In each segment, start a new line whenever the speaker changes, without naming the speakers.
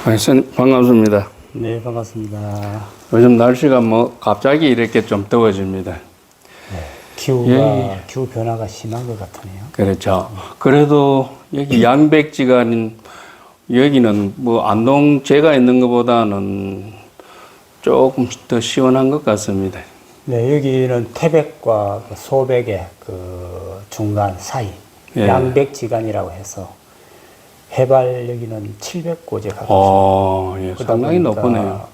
선생님 반갑습니다.
네, 반갑습니다.
요즘 날씨가 뭐 갑자기 이렇게 좀 더워집니다.
기후 변화가 심한 것 같으네요.
그렇죠. 그래도 여기 양백지간 여기는 뭐 안동 제가 있는 것보다는 조금 더 시원한 것 같습니다.
네, 여기는 태백과 그 소백의 그 중간 사이,
예.
양백지간이라고 해서 해발 여기는 700고제 가깝습니다.
예, 상당히 높으네요.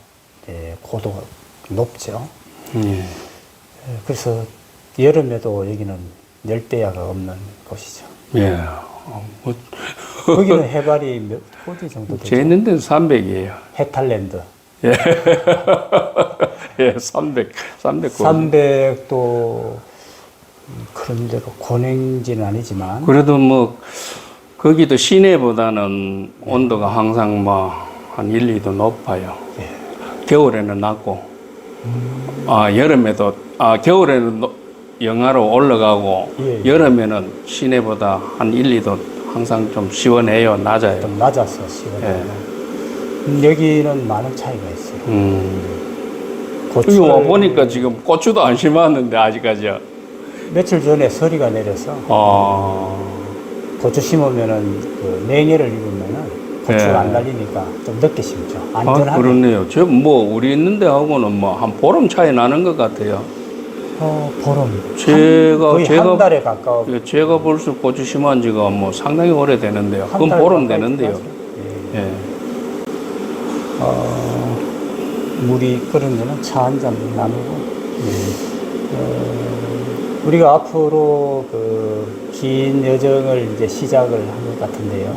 네, 고도가 높죠.
예.
그래서 여름에도 여기는 열대야가 없는 곳이죠.
예. 뭐,
거기는 해발이 몇 고지 정도 되죠?
제 있는 데는 300이에요.
해탈랜드.
예, 300.
300도 그런 대로 고냉지는 아니지만
그래도 뭐 거기도 시내보다는 온도가 항상 뭐 한 1, 2도 높아요. 겨울에는 낮고, 여름에도, 겨울에는 영하로 올라가고,
예.
여름에는 시내보다 한 1, 2도 항상 좀 시원해요. 낮아요.
좀 낮아서 시원해요. 여기는 많은 차이가 있어요.
여기 와 보니까 지금 고추도 안 심었는데, 아직까지요.
며칠 전에 서리가 내려서 고추 심으면은 그 냉해를 입으면은 고추가
예.
안 달리니까 좀 늦게 심죠. 안전하게.
그렇네요. 저 뭐, 우리 있는 데하고는 뭐, 한 보름 차이 나는 것 같아요.
보름.
거의
한 달에 가까워.
제가 벌써 고추 심은 지가 뭐 상당히 오래 되는데요. 그건 보름 되는데요. 예.
물이 끓으면 차 한 잔 나누고. 우리가 앞으로 그 긴 여정을 이제 시작을 한 것 같은데요.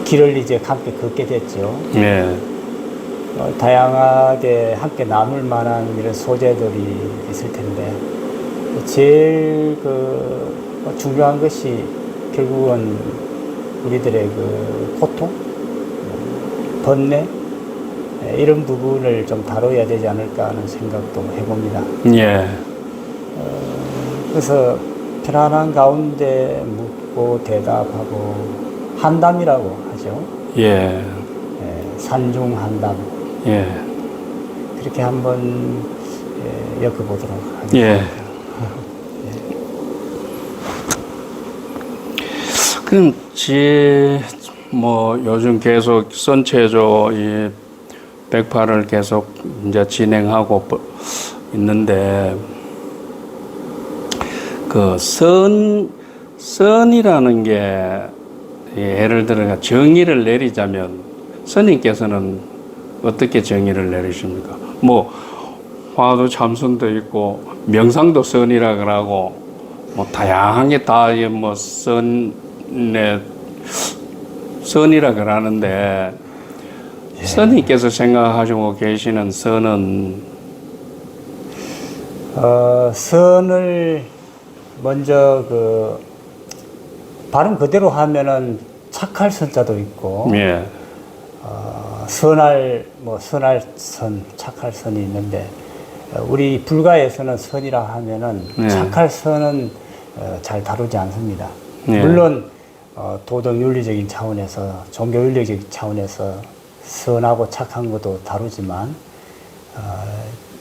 길을 이제 함께 걷게 됐죠.
예.
다양하게 함께 나눌 만한 이런 소재들이 있을 텐데, 제일 중요한 것이 결국은 우리들의 그 고통, 번뇌, 이런 부분을 좀 다뤄야 되지 않을까 하는 생각도 해봅니다.
예.
그래서 편안한 가운데 묻고 대답하고 한담이라고 하죠.
예.
산중 한담.
예.
그렇게 한번 엮어보도록 하겠습니다.
예. 그럼 뭐 요즘 계속 선체조 이 108을 계속 이제 진행하고 있는데 그 선이라는 게 예를 들어 정의를 내리자면 스님께서는 어떻게 정의를 내리십니까? 뭐 화도 참선도 있고 명상도 선이라 그러고 뭐 다양하게 다 뭐 선이라 그러는데 스님께서 생각하시고 계시는 선은
선을 먼저 발음 그대로 하면은 착할 선자도 있고,
예.
선할 선, 착할 선이 있는데, 우리 불가에서는 선이라 하면은 착할 선은 잘 다루지 않습니다. 물론 도덕 윤리적인 차원에서, 종교 윤리적인 차원에서 선하고 착한 것도 다루지만,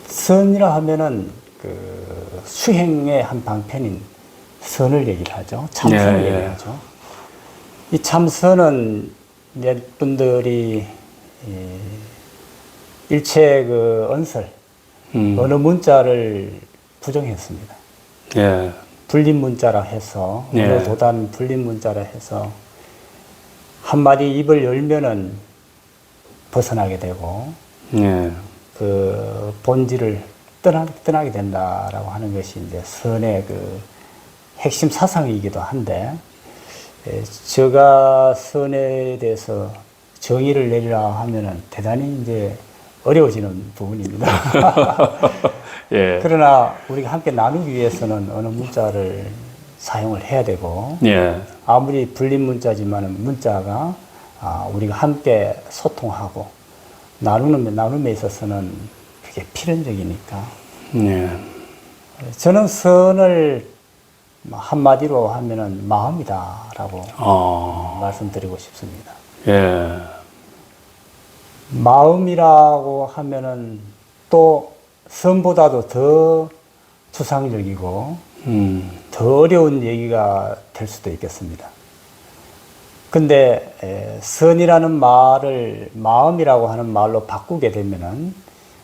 선이라 하면은 수행의 한 방편인 선을 얘기를 하죠. 참선을 얘기를 하죠. 이 참선은 몇 분들이 일체 언설, 어느 문자를 부정했습니다.
예.
불린 문자라 해서, 어느 도단 불린 문자라 해서 한마디 입을 열면은 벗어나게 되고, 그 본질을 떠나게 된다라고 하는 것이 이제 선의 핵심 사상이기도 한데, 제가 선에 대해서 정의를 내리라 하면은 대단히 이제 어려워지는 부분입니다.
예.
그러나 우리가 함께 나누기 위해서는 어느 문자를 사용을 해야 되고, 아무리 불린 문자지만은 문자가 우리가 함께 소통하고 나눔에 있어서는 그게 필연적이니까. 저는 선을 한마디로 하면은 마음이다라고 말씀드리고 싶습니다.
예.
마음이라고 하면은 또 선보다도 더 추상적이고 더 어려운 얘기가 될 수도 있겠습니다. 근데 선이라는 말을 마음이라고 하는 말로 바꾸게 되면은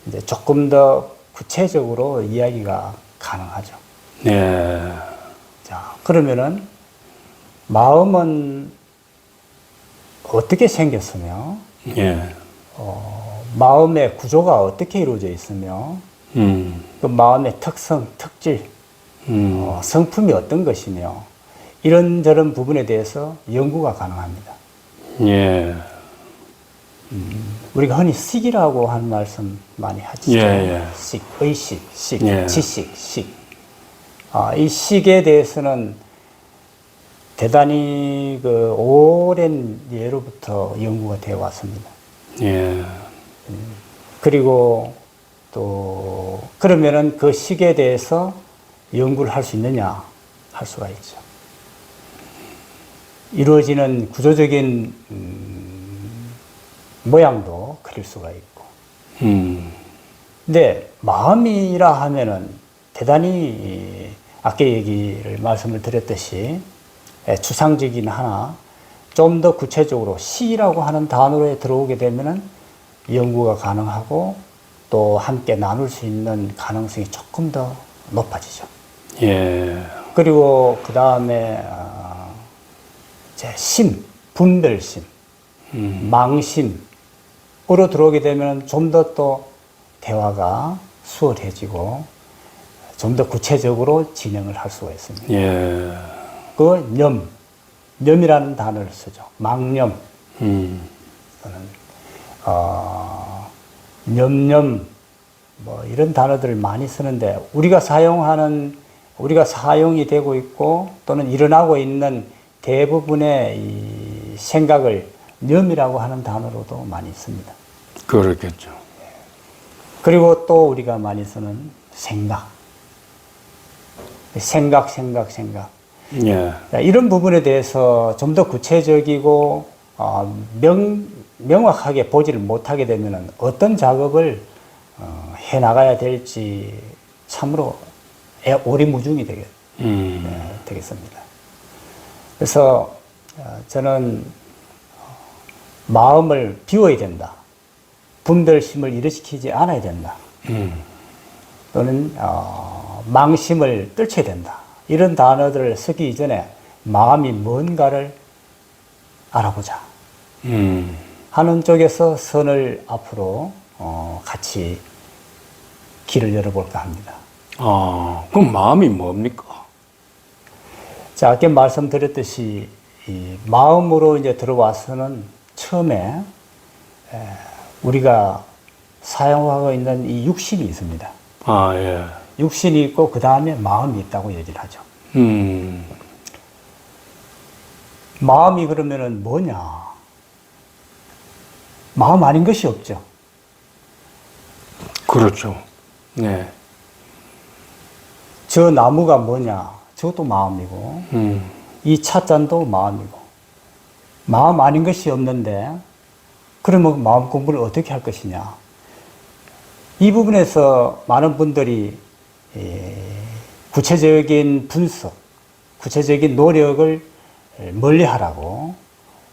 이제 조금 더 구체적으로 이야기가 가능하죠.
예.
자, 그러면은 마음은 어떻게 생겼으며
예.
마음의 구조가 어떻게 이루어져 있으며 그 마음의 특성, 특질, 성품이 어떤 것이며 이런저런 부분에 대해서 연구가 가능합니다.
예.
우리가 흔히 식이라고 하는 말씀 많이 하죠.
예, 예.
식, 의식, 식,
예.
지식, 식. 이 식에 대해서는 대단히 그 오랜 예로부터 연구가 되어 왔습니다.
예.
그리고 또 그러면은 그 식에 대해서 연구를 할 수 있느냐? 할 수가 있죠. 이루어지는 구조적인 모양도 그릴 수가 있고. 근데 마음이라 하면은 대단히 아까 말씀을 드렸듯이 추상적이긴 하나 좀 더 구체적으로 시라고 하는 단어에 들어오게 되면은 연구가 가능하고 또 함께 나눌 수 있는 가능성이 조금 더 높아지죠.
예.
그리고 그 다음에 이제 심, 분별심, 망심으로 들어오게 되면 좀 더 또 대화가 수월해지고 좀 더 구체적으로 진행을 할 수가 있습니다.
예.
그 념이라는 단어를 쓰죠. 망념. 또는 념념 뭐 이런 단어들을 많이 쓰는데 우리가 사용이 되고 있고 또는 일어나고 있는 대부분의 이 생각을 념이라고 하는 단어로도 많이 씁니다.
그렇겠죠.
그리고 또 우리가 많이 쓰는 생각.
예.
이런 부분에 대해서 좀 더 구체적이고 명확하게 보지를 못하게 되면 어떤 작업을 해 나가야 될지 참으로 오리무중이 되겠습니다. 그래서 저는 마음을 비워야 된다. 분별심을 일으키지 않아야 된다. 또는 망심을 떨쳐야 된다. 이런 단어들을 쓰기 이전에 마음이 뭔가를 알아보자 하는 쪽에서 선을 앞으로 같이 길을 열어볼까 합니다.
그럼 마음이 뭡니까?
자, 아까 말씀드렸듯이 이 마음으로 이제 들어와서는 처음에 우리가 사용하고 있는 이 육신이 있습니다.
예.
육신이 있고 그 다음에 마음이 있다고 얘기를 하죠. 마음이 그러면은 뭐냐? 마음 아닌 것이 없죠.
그렇죠. 네.
저 나무가 뭐냐? 저것도 마음이고, 이 찻잔도 마음이고, 마음 아닌 것이 없는데, 그러면 마음 공부를 어떻게 할 것이냐? 이 부분에서 많은 분들이 구체적인 분석, 구체적인 노력을 멀리 하라고,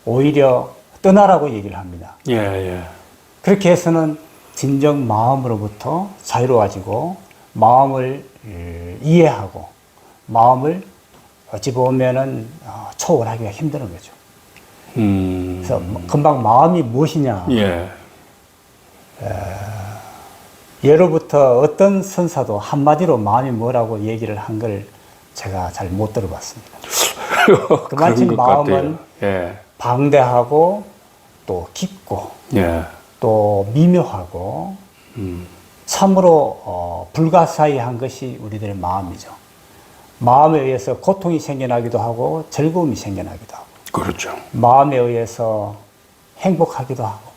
오히려 떠나라고 얘기를 합니다.
예, 예.
그렇게 해서는 진정 마음으로부터 자유로워지고, 마음을 이해하고, 마음을 어찌 보면은 초월하기가 힘든 거죠. 그래서 금방 마음이 무엇이냐.
예.
예로부터 어떤 선사도 한마디로 마음이 뭐라고 얘기를 한 걸 제가 잘 못 들어봤습니다. 그만큼 마음은
예.
방대하고 또 깊고
예.
또 미묘하고 참으로 불가사의한 것이 우리들의 마음이죠. 마음에 의해서 고통이 생겨나기도 하고 즐거움이 생겨나기도 하고
그렇죠.
마음에 의해서 행복하기도 하고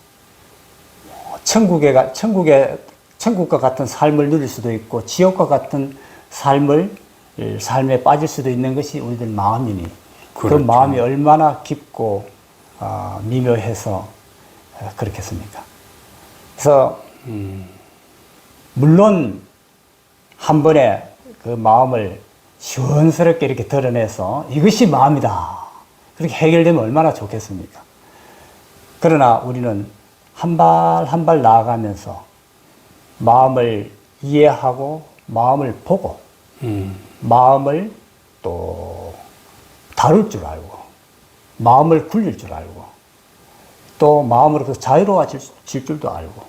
천국과 같은 삶을 누릴 수도 있고 지옥과 같은 삶에 빠질 수도 있는 것이 우리들 마음이니 그렇죠. 그 마음이 얼마나 깊고 미묘해서 그렇겠습니까? 그래서 물론 한 번에 그 마음을 시원스럽게 이렇게 드러내서 이것이 마음이다. 그렇게 해결되면 얼마나 좋겠습니까? 그러나 우리는 한 발 한 발 나아가면서 마음을 이해하고 마음을 보고 마음을 또 다룰 줄 알고 마음을 굴릴 줄 알고 또 마음으로서 자유로워질 줄도 알고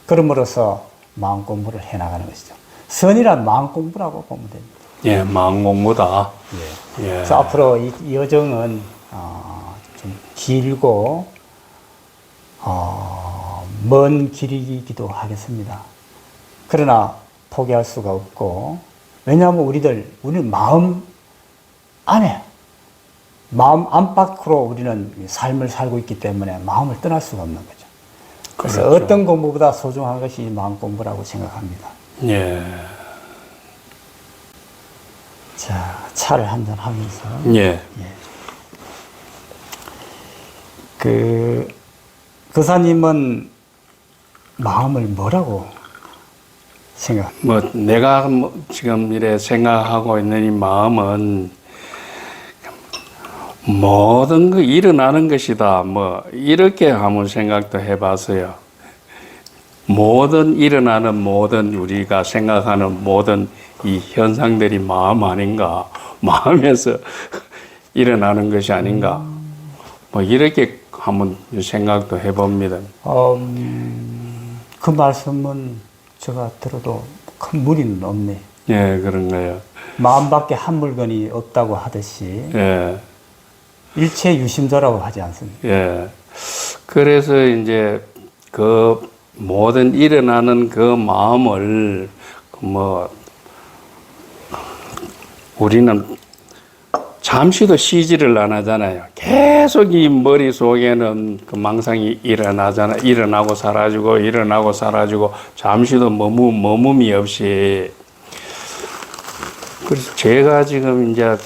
그럼으로써 마음 공부를 해나가는 것이죠. 선이란 마음 공부라고 보면 됩니다.
예, 마음 공부다.
예.
예.
그래서 앞으로 이 여정은 좀 길고 먼 길이기도 하겠습니다. 그러나 포기할 수가 없고 왜냐하면 우리는 마음 안에 마음 안팎으로 우리는 삶을 살고 있기 때문에 마음을 떠날 수가 없는 거죠. 그래서
그렇죠.
어떤 공부보다 소중한 것이 마음 공부라고 생각합니다.
예.
자, 차를 한잔 하면서
예.
그 교사님은 마음을 뭐라고 생각합니까?
뭐 내가 지금 이래 생각하고 있는 이 마음은 모든 그 일어나는 것이다. 뭐 이렇게 한번 생각도 해봤어요. 모든 일어나는 모든 우리가 생각하는 모든 이 현상들이 마음 아닌가? 마음에서 일어나는 것이 아닌가? 뭐 이렇게 한번 생각도 해봅니다.
그 말씀은 제가 들어도 큰 무리는 없네.
예, 그런 거예요.
마음밖에 한 물건이 없다고 하듯이
예.
일체 유심조라고 하지 않습니까?
예. 그래서 이제 그 모든 일어나는 그 마음을 뭐 우리는 잠시도 쉬지를 안 하잖아요. 계속 이 머릿속에는 그 망상이 일어나고 사라지고 일어나고 사라지고 잠시도 머뭇이 없이. 그래서 제가 지금 이제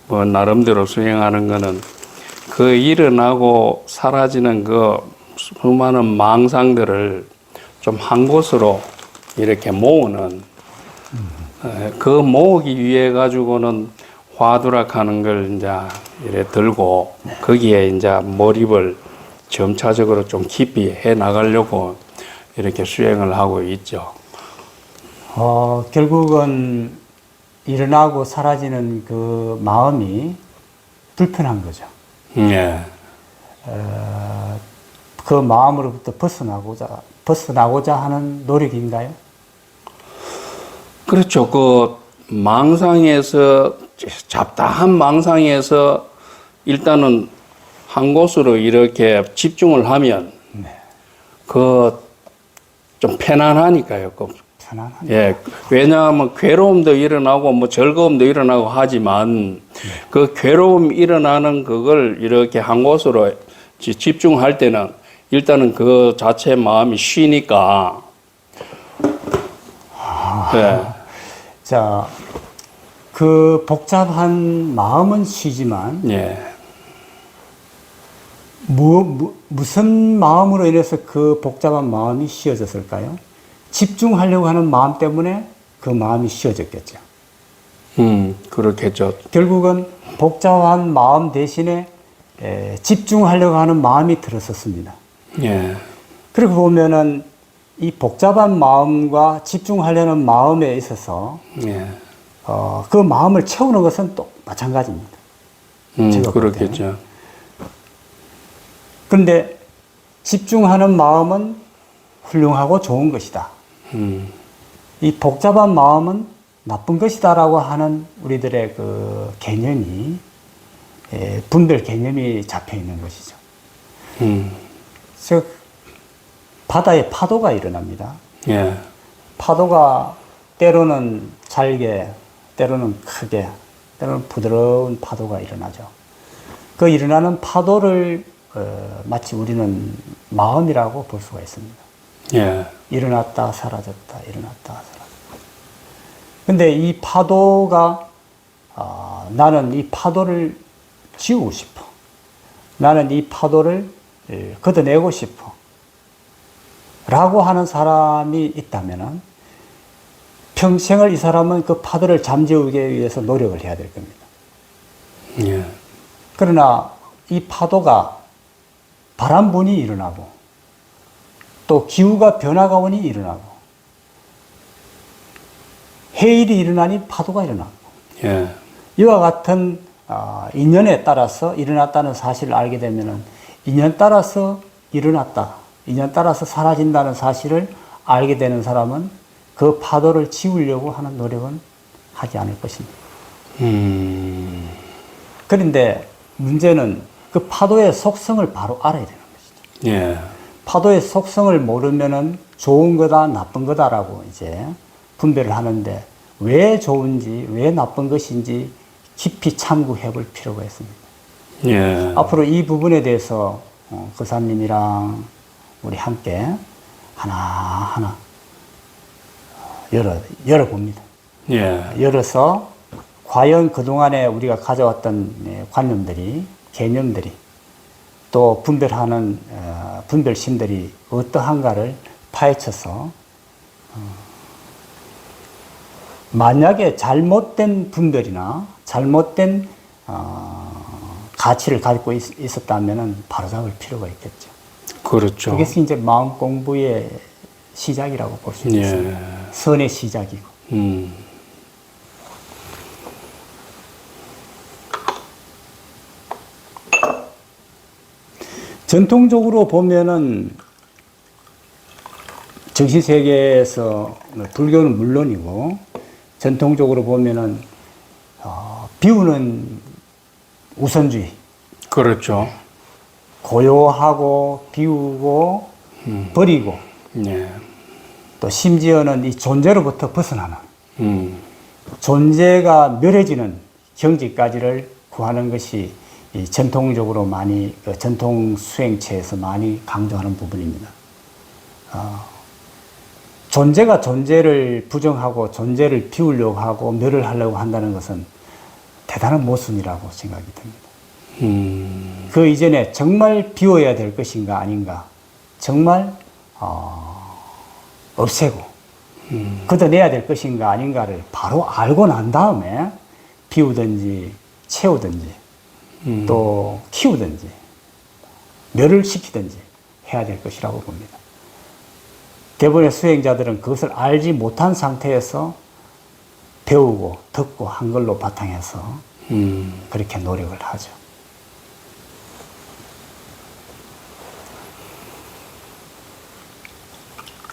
뭐 나름대로 수행하는 거는 그 일어나고 사라지는 그 수많은 망상들을 좀 한 곳으로 이렇게 모으는 그 모으기 위해 가지고는 화두락하는 걸 이제 이래 들고 거기에 이제 몰입을 점차적으로 좀 깊이 해 나가려고 이렇게 수행을 하고 있죠.
결국은 일어나고 사라지는 그 마음이 불편한 거죠.
예.
그 마음으로부터 벗어나고자 하는 노력인가요?
그렇죠. 그 망상에서 잡다한 망상에서 일단은 한 곳으로 이렇게 집중을 하면 그 좀 편안하니까요.
편안한.
예. 왜냐하면 괴로움도 일어나고 뭐 즐거움도 일어나고 하지만 그 괴로움 일어나는 그걸 이렇게 한 곳으로 집중할 때는 일단은 그 자체 마음이 쉬니까. 예.
자, 그 복잡한 마음은 쉬지만
예.
무슨 마음으로 인해서 그 복잡한 마음이 쉬어졌을까요? 집중하려고 하는 마음 때문에 그 마음이 쉬어졌겠죠.
그렇겠죠.
결국은 복잡한 마음 대신에 집중하려고 하는 마음이 들었었습니다.
예.
그리고 보면은 이 복잡한 마음과 집중하려는 마음에 있어서
예.
그 마음을 채우는 것은 또 마찬가지입니다. 제가 볼
그렇겠죠.
그런데 집중하는 마음은 훌륭하고 좋은 것이다. 이 복잡한 마음은 나쁜 것이다라고 하는 우리들의 그 개념이 분별 개념이 잡혀 있는 것이죠. 즉 바다에 파도가 일어납니다.
예.
파도가 때로는 잘게, 때로는 크게, 때로는 부드러운 파도가 일어나죠. 그 일어나는 파도를 마치 우리는 마음이라고 볼 수가 있습니다.
예.
일어났다 사라졌다, 일어났다 사라졌다. 근데 이 파도가 나는 이 파도를 지우고 싶어. 나는 이 파도를 걷어내고 싶어 라고 하는 사람이 있다면 평생을 이 사람은 그 파도를 잠재우기 위해서 노력을 해야 될 겁니다.
예.
그러나 이 파도가 바람분이 일어나고 또 기후가 변화가 오니 일어나고 해일이 일어나니 파도가 일어나고
예.
이와 같은 인연에 따라서 일어났다는 사실을 알게 되면은 인연 따라서 일어났다, 인연 따라서 사라진다는 사실을 알게 되는 사람은 그 파도를 지우려고 하는 노력은 하지 않을 것입니다. 그런데 문제는 그 파도의 속성을 바로 알아야 되는 것이죠.
예.
파도의 속성을 모르면은 좋은 거다, 나쁜 거다라고 이제 분별을 하는데 왜 좋은지, 왜 나쁜 것인지 깊이 참고해 볼 필요가 있습니다.
예.
앞으로 이 부분에 대해서 거사님이랑 우리 함께 하나하나 열어봅니다.
예.
열어서 과연 그동안에 우리가 가져왔던 관념들이, 개념들이 또 분별하는 분별심들이 어떠한가를 파헤쳐서 만약에 잘못된 분별이나 잘못된 가치를 가지고 있었다면 바로잡을 필요가 있겠죠.
그렇죠.
그것이 이제 마음 공부의 시작이라고 볼 수 있습니다.
예.
선의 시작이고. 전통적으로 보면은 정신세계에서 불교는 물론이고 전통적으로 보면은 비우는 우선주의,
그렇죠.
고요하고 비우고 버리고
예.
또 심지어는 이 존재로부터 벗어나는 존재가 멸해지는 경지까지를 구하는 것이 이 전통적으로 많이 전통 수행체에서 많이 강조하는 부분입니다. 존재가 존재를 부정하고 존재를 비우려고 하고 멸을 하려고 한다는 것은 대단한 모순이라고 생각이 듭니다. 그 이전에 정말 비워야 될 것인가 아닌가, 정말 없애고 걷어내야 될 것인가 아닌가를 바로 알고 난 다음에 비우든지 채우든지 또 키우든지 멸을 시키든지 해야 될 것이라고 봅니다. 대부분의 수행자들은 그것을 알지 못한 상태에서 배우고 듣고 한 걸로 바탕해서 그렇게 노력을 하죠.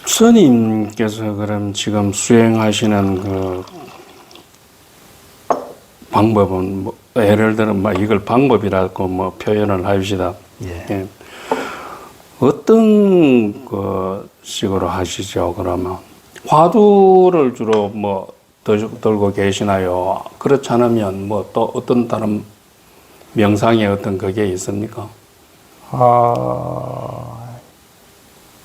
스님께서 그럼 지금 수행하시는 그 방법은 뭐 예를 들어 뭐 이걸 방법이라고 뭐 표현을 합시다.
예.
예. 어떤 그 식으로 하시죠? 그러면 화두를 주로 뭐 들고 계시나요? 그렇지 않으면 뭐 또 어떤 다른 명상의 어떤 그게 있습니까?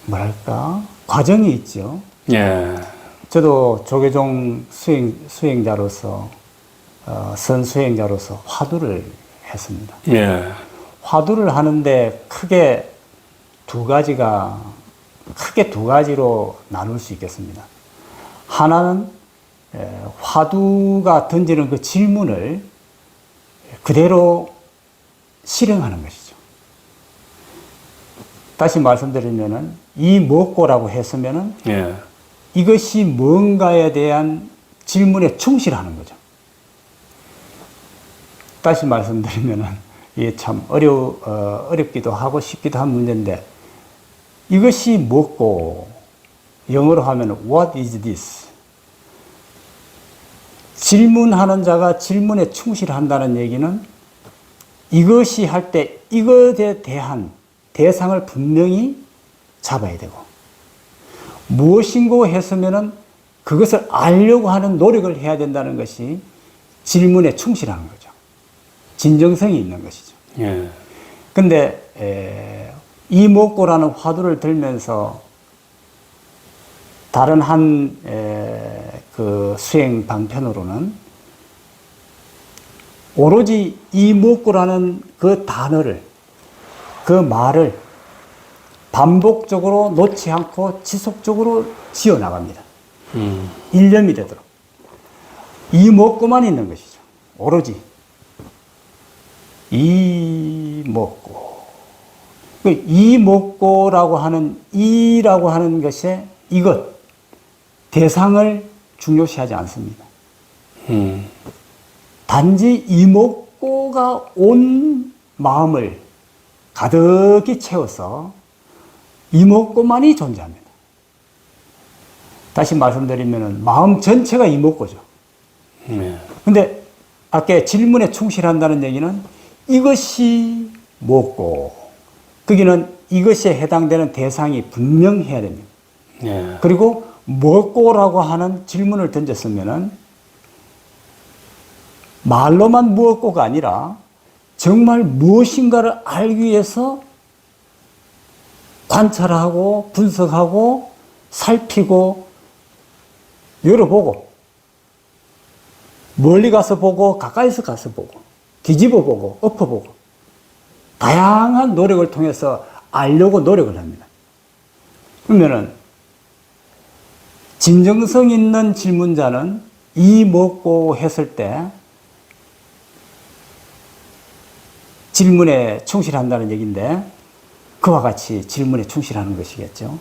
뭐랄까 과정이 있죠.
예.
저도 조계종 수행자로서 선수행자로서 화두를 했습니다.
예.
화두를 하는데 크게 두 가지로 나눌 수 있겠습니다. 하나는 화두가 던지는 그 질문을 그대로 실행하는 것이죠. 다시 말씀드리면은 이 무엇고라고 했으면은
예.
이것이 뭔가에 대한 질문에 충실하는 거죠. 다시 말씀드리면은 이게 참 어렵기도 하고 쉽기도 한 문제인데 이것이 무엇고 영어로 하면 What is this? 질문하는 자가 질문에 충실한다는 얘기는 이것이 할 때 이것에 대한 대상을 분명히 잡아야 되고 무엇인고 했으면은 그것을 알려고 하는 노력을 해야 된다는 것이 질문에 충실하는 거죠. 진정성이 있는 것이죠.
예.
근데 이목고라는 화두를 들면서 다른 한 그 수행 방편으로는 오로지 이목고라는 그 단어를 그 말을 반복적으로 놓지 않고 지속적으로 지어 나갑니다. 일념이 되도록. 이 먹고만 있는 것이죠. 오로지. 이 먹고. 이 먹고라고 하는, 이라고 하는 것에 이것, 대상을 중요시하지 않습니다. 단지 이 먹고가 온 마음을 가득히 채워서 이 먹고만이 존재합니다. 다시 말씀드리면 마음 전체가 이 먹고죠. 근데 아까 질문에 충실한다는 얘기는 이것이 먹고, 거기는 이것에 해당되는 대상이 분명해야 됩니다. 그리고 먹고라고 하는 질문을 던졌으면은 말로만 무엇고가 아니라 정말 무엇인가를 알기 위해서 관찰하고 분석하고 살피고 열어보고 멀리 가서 보고 가까이서 가서 보고 뒤집어 보고 엎어보고 다양한 노력을 통해서 알려고 노력을 합니다. 그러면은 진정성 있는 질문자는 이 먹고 했을 때 질문에 충실한다는 얘기인데 그와 같이 질문에 충실하는 것이겠죠.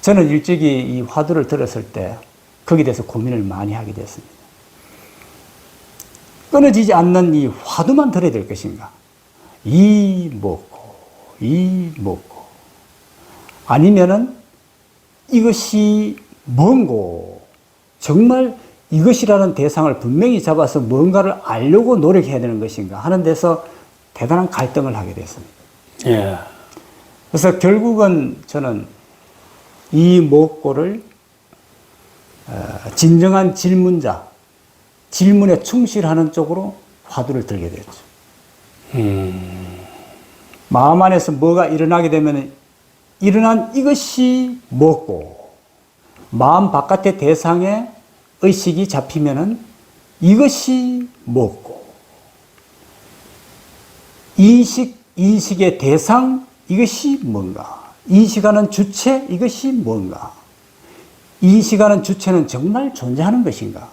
저는 일찍이 이 화두를 들었을 때 거기에 대해서 고민을 많이 하게 됐습니다. 끊어지지 않는 이 화두만 들어야 될 것인가? 이 먹고 아니면은 이것이 뭔고 정말 이것이라는 대상을 분명히 잡아서 뭔가를 알려고 노력해야 되는 것인가 하는 데서 대단한 갈등을 하게 됐습니다. 그래서 결국은 저는 이 먹고를 진정한 질문자, 질문에 충실하는 쪽으로 화두를 들게 됐죠. 마음 안에서 뭐가 일어나게 되면 일어난 이것이 먹고, 마음 바깥의 대상에 의식이 잡히면은 이것이 먹고, 인식의 대상, 이것이 뭔가, 인식하는 주체, 이것이 뭔가, 인식하는 주체는 정말 존재하는 것인가,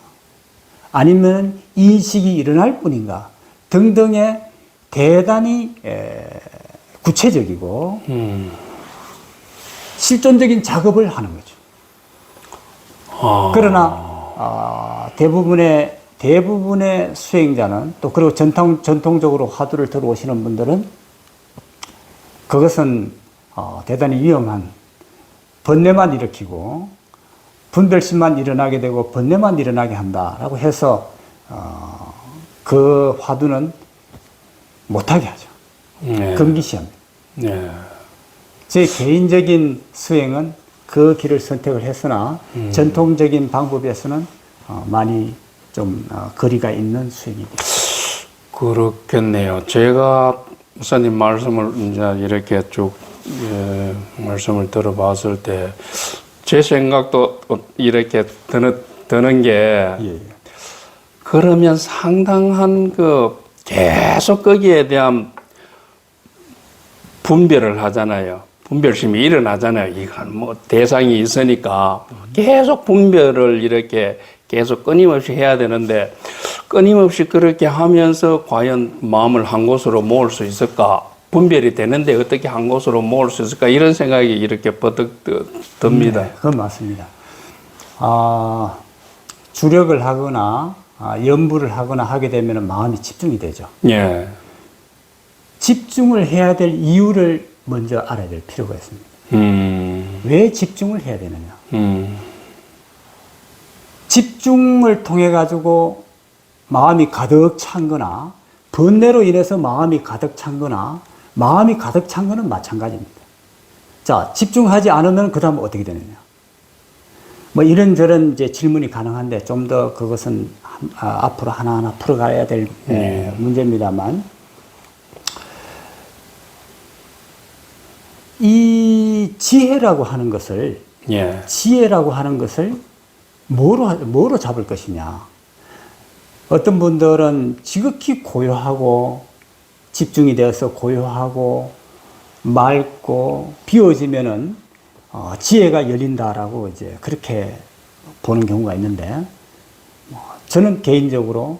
아니면 인식이 일어날 뿐인가 등등의 대단히 구체적이고 실존적인 작업을 하는 거죠. 그러나 대부분의 수행자는 또 그리고 전통적으로 화두를 들어오시는 분들은 그것은 대단히 위험한 번뇌만 일으키고 분별심만 일어나게 되고 번뇌만 일어나게 한다라고 해서 그 화두는 못하게 하죠. 금기시합니다. 제 개인적인 수행은 그 길을 선택을 했으나 전통적인 방법에서는 많이 좀 거리가 있는 수행입니다.
그렇겠네요. 제가 목사님 말씀을 이제 이렇게 쭉 말씀을 들어봤을 때 제 생각도 이렇게 드는 게 그러면 상당한 계속 거기에 대한 분별을 하잖아요. 분별심이 일어나잖아요. 이건 뭐 대상이 있으니까 계속 분별을 이렇게 계속 끊임없이 해야 되는데 끊임없이 그렇게 하면서 과연 마음을 한 곳으로 모을 수 있을까? 분별이 되는데 어떻게 한 곳으로 모을 수 있을까? 이런 생각이 이렇게 버뜩 듭니다.
네, 그건 맞습니다. 주력을 하거나 연부를 하거나 하게 되면 마음이 집중이 되죠. 집중을 해야 될 이유를 먼저 알아야 될 필요가 있습니다. 왜 집중을 해야 되느냐? 집중을 통해 가지고 마음이 가득 찬 거나 번뇌로 인해서 마음이 가득 찬 거나 마음이 가득 찬 거는 마찬가지입니다. 자, 집중하지 않으면 그 다음 어떻게 되느냐? 뭐 이런저런 이제 질문이 가능한데 좀 더 그것은 앞으로 하나하나 풀어가야 될 문제입니다만 이 지혜라고 하는 것을 뭐로 잡을 것이냐? 어떤 분들은 지극히 고요하고 집중이 되어서 고요하고 맑고 비워지면은 지혜가 열린다라고 이제 그렇게 보는 경우가 있는데 저는 개인적으로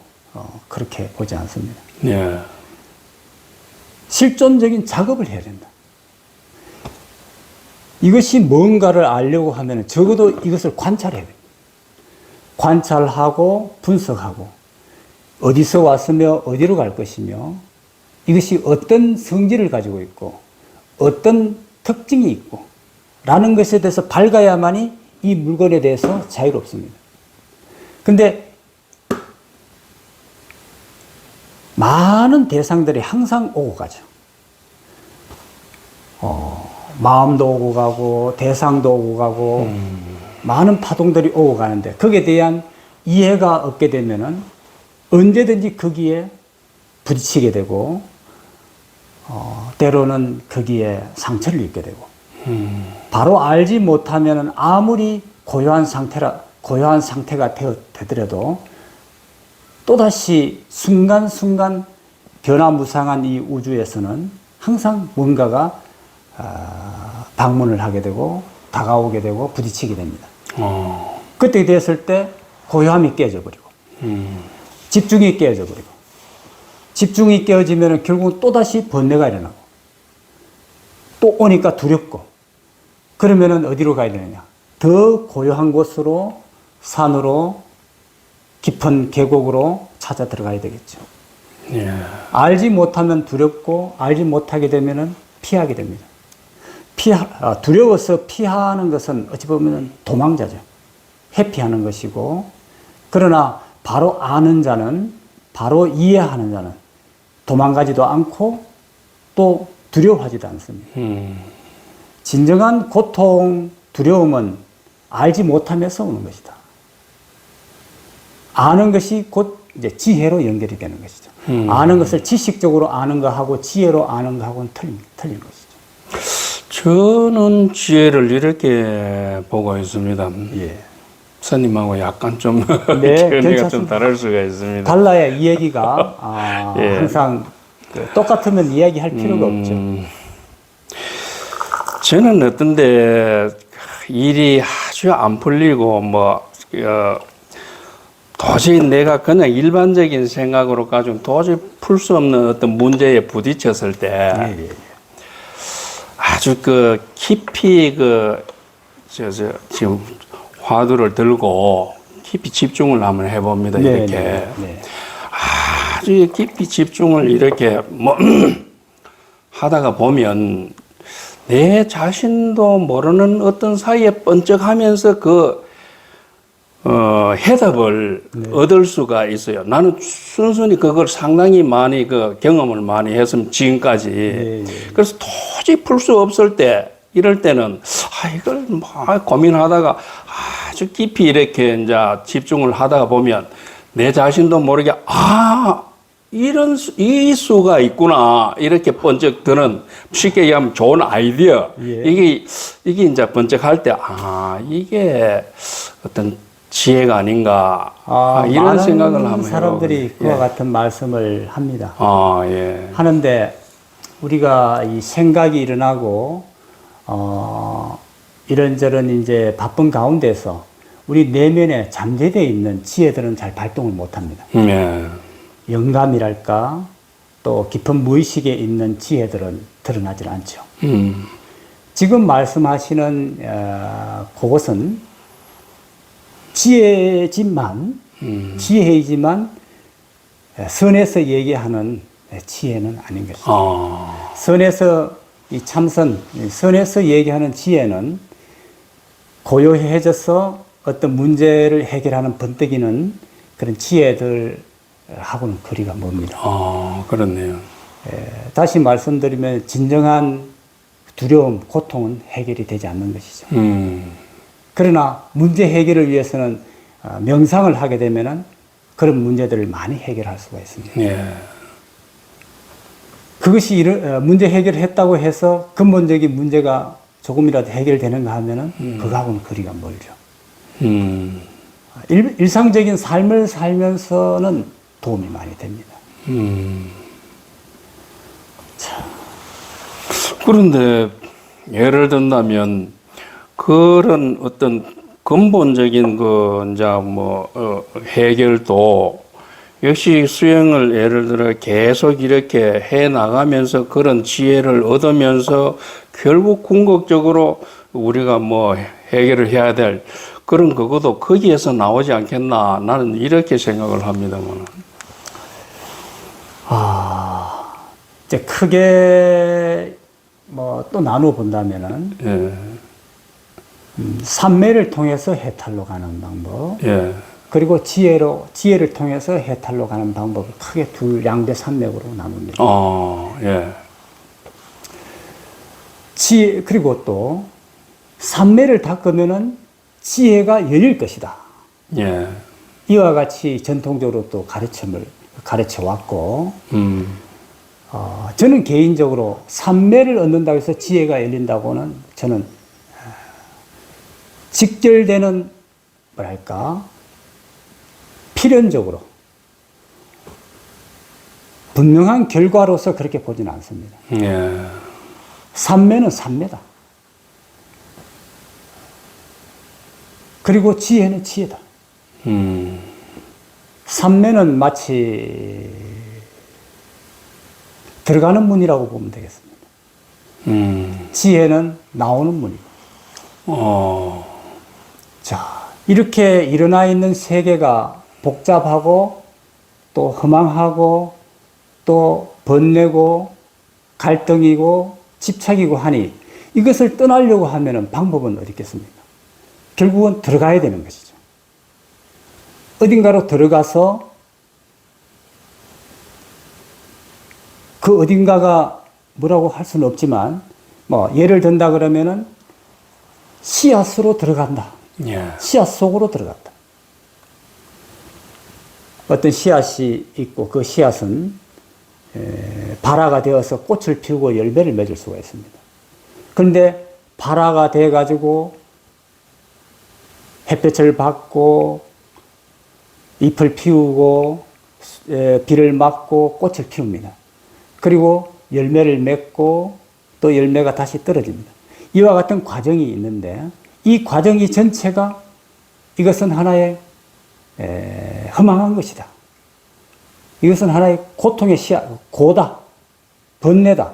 그렇게 보지 않습니다.
예.
실존적인 작업을 해야 된다. 이것이 뭔가를 알려고 하면 적어도 이것을 관찰해야 됩니다. 관찰하고 분석하고 어디서 왔으며 어디로 갈 것이며 이것이 어떤 성질을 가지고 있고 어떤 특징이 있고 라는 것에 대해서 밝아야만이 이 물건에 대해서 자유롭습니다. 근데 많은 대상들이 항상 오고 가죠. 마음도 오고 가고 대상도 오고 가고 많은 파동들이 오고 가는데 거기에 대한 이해가 없게 되면은 언제든지 거기에 부딪히게 되고 때로는 거기에 상처를 입게 되고 바로 알지 못하면은 아무리 고요한 상태가 되더라도 또다시 순간순간 변화무쌍한 이 우주에서는 항상 뭔가가 방문을 하게 되고 다가오게 되고 부딪히게 됩니다. 그때 됐을 때 고요함이 깨져버리고 집중이 깨져버리고 집중이 깨어지면 결국은 또다시 번뇌가 일어나고 또 오니까 두렵고 그러면은 어디로 가야 되느냐? 더 고요한 곳으로 산으로 깊은 계곡으로 찾아 들어가야 되겠죠.
예.
알지 못하면 두렵고 알지 못하게 되면은 피하게 됩니다. 두려워서 피하는 것은 어찌 보면 도망자죠. 회피하는 것이고 그러나 바로 아는 자는 바로 이해하는 자는 도망가지도 않고 또 두려워하지도 않습니다. 진정한 고통, 두려움은 알지 못하면서 오는 것이다. 아는 것이 곧 이제 지혜로 연결이 되는 것이죠. 아는 것을 지식적으로 아는 것하고 지혜로 아는 것하고는 틀린 것이죠.
저는 지혜를 이렇게 보고 있습니다.
예.
스님하고 약간 좀
네,
견해가 좀
괜찮습니다.
다를 수가 있습니다.
달라야 이 얘기가
예.
항상 똑같으면 이야기할 필요가 없죠.
저는 어떤데 일이 아주 안 풀리고 도저히 내가 그냥 일반적인 생각으로 가지고 도저히 풀 수 없는 어떤 문제에 부딪혔을 때
예.
아주 깊이 지금 화두를 들고 깊이 집중을 한번 해봅니다.
네,
이렇게
네.
아주 깊이 집중을 이렇게 하다가 보면 내 자신도 모르는 어떤 사이에 번쩍하면서 해답을 얻을 수가 있어요. 나는 순순히 그걸 상당히 많이 경험을 많이 했으면 지금까지. 그래서 도저히 풀 수 없을 때, 이럴 때는, 이걸 고민하다가 아주 깊이 이렇게 이제 집중을 하다가 보면 내 자신도 모르게, 이 수가 있구나. 이렇게 번쩍 드는, 쉽게 얘기하면 좋은 아이디어.
예.
이게 이제 번쩍할 때, 이게 어떤 지혜가 아닌가. 이런 생각을 하면
사람들이 그와 같은 말씀을 합니다.
예.
하는데 우리가 이 생각이 일어나고 이런저런 이제 바쁜 가운데서 우리 내면에 잠재되어 있는 지혜들은 잘 발동을 못합니다.
예.
영감이랄까 또 깊은 무의식에 있는 지혜들은 드러나질 않죠. 지금 말씀하시는 그것은 지혜이지만 선에서 얘기하는 지혜는 아닌 것이죠. 선에서 이 참선, 선에서 얘기하는 지혜는 고요해져서 어떤 문제를 해결하는 번뜩이는 그런 지혜들하고는 거리가 멉니다.
그렇네요.
다시 말씀드리면 진정한 두려움, 고통은 해결이 되지 않는 것이죠. 그러나 문제 해결을 위해서는 명상을 하게 되면은 그런 문제들을 많이 해결할 수가 있습니다.
예.
그것이 문제 해결을 했다고 해서 근본적인 문제가 조금이라도 해결되는가 하면은 그거하고는 거리가 멀죠. 일상적인 삶을 살면서는 도움이 많이 됩니다.
그런데 예를 든다면 그런 어떤 근본적인 그 이제 뭐 해결도 역시 수행을 예를 들어 계속 이렇게 해 나가면서 그런 지혜를 얻으면서 결국 궁극적으로 우리가 뭐 해결을 해야 될 그런 그것도 거기에서 나오지 않겠나 나는 이렇게 생각을 합니다만.
이제 크게 뭐 또 나누어 본다면은
예.
삼매를 통해서 해탈로 가는 방법,
예.
그리고 지혜를 통해서 해탈로 가는 방법을 크게 양대 산맥으로 나눕니다.
예.
그리고 또 삼매를 닦으면은 지혜가 열릴 것이다.
예.
이와 같이 전통적으로 또 가르쳐 왔고, 저는 개인적으로 삼매를 얻는다고 해서 지혜가 열린다고는 저는 직결되는 뭐랄까 필연적으로 분명한 결과로서 그렇게 보지는 않습니다.
예.
삼매는 삼매다. 그리고 지혜는 지혜다. 삼매는 마치 들어가는 문이라고 보면 되겠습니다. 지혜는 나오는 문이고. 자, 이렇게 일어나 있는 세계가 복잡하고 또 허망하고 또 번뇌고 갈등이고 집착이고 하니 이것을 떠나려고 하면 방법은 어디 있겠습니까? 결국은 들어가야 되는 것이죠. 어딘가로 들어가서 그 어딘가가 뭐라고 할 수는 없지만 뭐 예를 든다 그러면은 씨앗으로 들어간다.
예.
씨앗 속으로 들어간다. 어떤 씨앗이 있고 그 씨앗은 발화가 되어서 꽃을 피우고 열매를 맺을 수가 있습니다. 그런데 발화가 돼 가지고 햇볕을 받고 잎을 피우고 비를 맞고 꽃을 피웁니다. 그리고 열매를 맺고 또 열매가 다시 떨어집니다. 이와 같은 과정이 있는데 이 과정이 전체가 이것은 하나의 허망한 것이다. 이것은 하나의 고통의 고다. 번뇌다.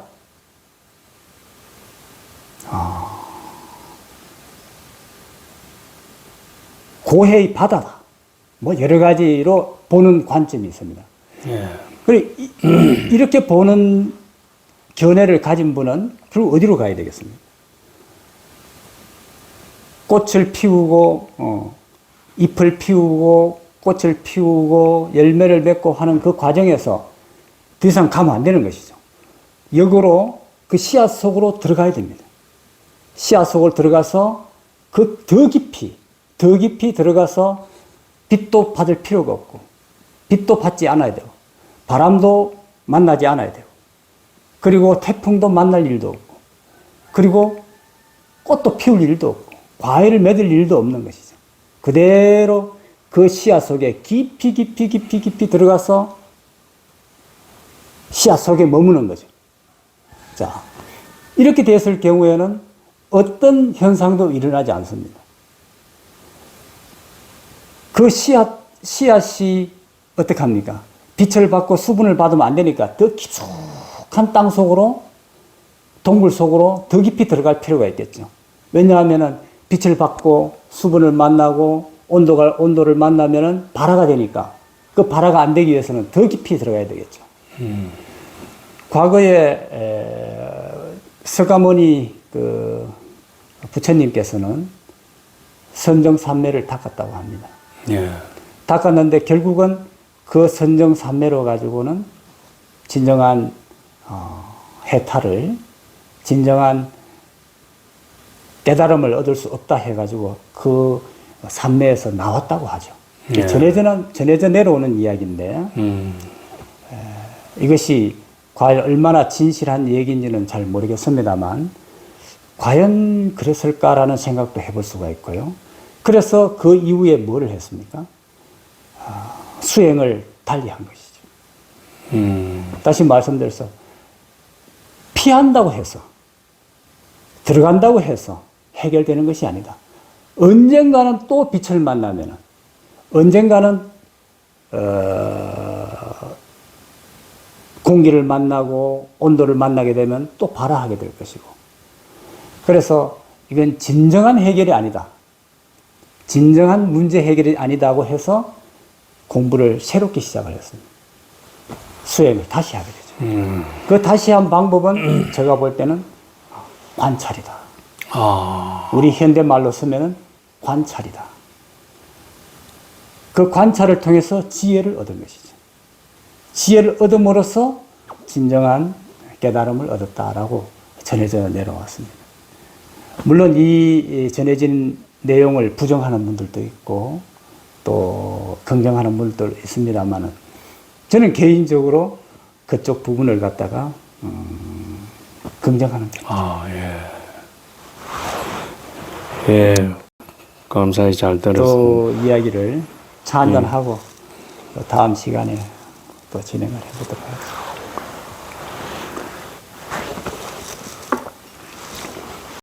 고해의 바다다. 뭐 여러 가지로 보는 관점이 있습니다.
예.
이렇게 보는 견해를 가진 분은 그럼 어디로 가야 되겠습니까? 꽃을 피우고 잎을 피우고 꽃을 피우고 열매를 맺고 하는 그 과정에서 더 이상 가면 안 되는 것이죠. 역으로 그 씨앗 속으로 들어가야 됩니다. 씨앗 속으로 들어가서 그 더 깊이 들어가서 빛도 받을 필요가 없고 빛도 받지 않아야 되고 바람도 만나지 않아야 되고 그리고 태풍도 만날 일도 없고 그리고 꽃도 피울 일도 없고 과일을 맺을 일도 없는 것이죠. 그대로 그 씨앗 속에 깊이 들어가서 씨앗 속에 머무는 거죠. 자, 이렇게 됐을 경우에는 어떤 현상도 일어나지 않습니다. 그 씨앗이 어떻게 합니까? 빛을 받고 수분을 받으면 안 되니까 더 깊숙한 땅 속으로, 동굴 속으로 더 깊이 들어갈 필요가 있겠죠. 왜냐하면 빛을 받고 수분을 만나고 온도를 만나면 발화가 되니까 그 발화가 안 되기 위해서는 더 깊이 들어가야 되겠죠. 과거에 서가모니 그 부처님께서는 선정산매를 닦았다고 합니다.
예.
닦았는데 결국은 그 선정산매로 가지고는 진정한 해탈을, 진정한 깨달음을 얻을 수 없다 해가지고 그 산매에서 나왔다고 하죠.
예.
전해져 내려오는 이야기인데 이것이 과연 얼마나 진실한 얘기인지는 잘 모르겠습니다만 과연 그랬을까라는 생각도 해볼 수가 있고요. 그래서 그 이후에 뭐를 했습니까? 수행을 달리한 것이죠. 다시 말씀드려서 피한다고 해서 들어간다고 해서 해결되는 것이 아니다. 언젠가는 또 빛을 만나면은, 언젠가는 공기를 만나고 온도를 만나게 되면 또 발화하게 될 것이고. 그래서 이건 진정한 해결이 아니다. 진정한 문제 해결이 아니다고 해서 공부를 새롭게 시작을 했습니다. 수행을 다시 하게 되죠. 그 다시 한 방법은 제가 볼 때는 관찰이다. 우리 현대말로 쓰면은 관찰이다. 그 관찰을 통해서 지혜를 얻은 것이죠. 지혜를 얻음으로써 진정한 깨달음을 얻었다라고 전해져 내려왔습니다. 물론 이 전해진 내용을 부정하는 분들도 있고 또 긍정하는 분들도 있습니다만은 저는 개인적으로 그쪽 부분을 갖다가 긍정하는 편입니다.
예, 감사히 잘 들었습니다.
또 이야기를 차 한잔하고 또 다음 시간에 또 진행을 해보도록 하겠습니다.